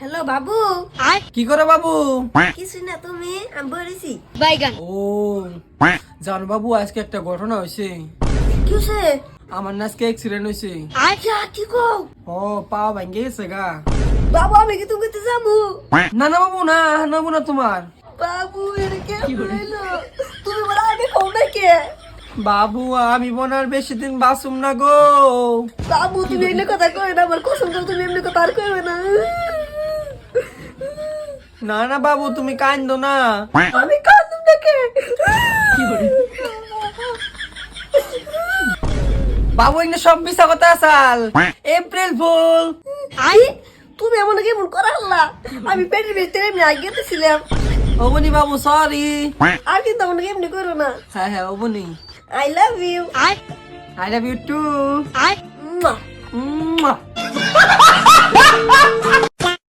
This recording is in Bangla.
হ্যালো বাবু। কি করে বাবু? কিছু না, তুমি? আমি বলেছি বাইগান। ও জানো বাবু, আজকে একটা ঘটনা হয়েছে। কি হয়েছে? আমার না আজকে অ্যাক্সিডেন্ট হয়েছে। আচ্ছা কি কও? ও পা ভেঙে গেছে গা। বাবু আমি কি তুমি যাবো? না না বাবু, না নেবো না তোমার। বাবু এটা কে হইলো? তুমি বড় আগে কও না কে? বাবু আমি বোনার বেশি দিন বাঁচুম না গো। বাবু তুমি এমনি কথা কই না, আমার কসম করে তুমি এমনি কথা আর কইবে না। না না বাবু, তুমি কান্দো না। আমি কাঁদুম না কে? বাবু এখানে সব মিশা কথা আসাল। April fool. আই তুমি এমন কেমন করা হল্লা? আমি পেটের ভিতরে এমনি আগে গেছিলাম। অবনি বাবু সরি। আর কিন্তু এমন কেমনি করো না। হ্যাঁ হ্যাঁ Abani. I love you. I love you too. মুয়া।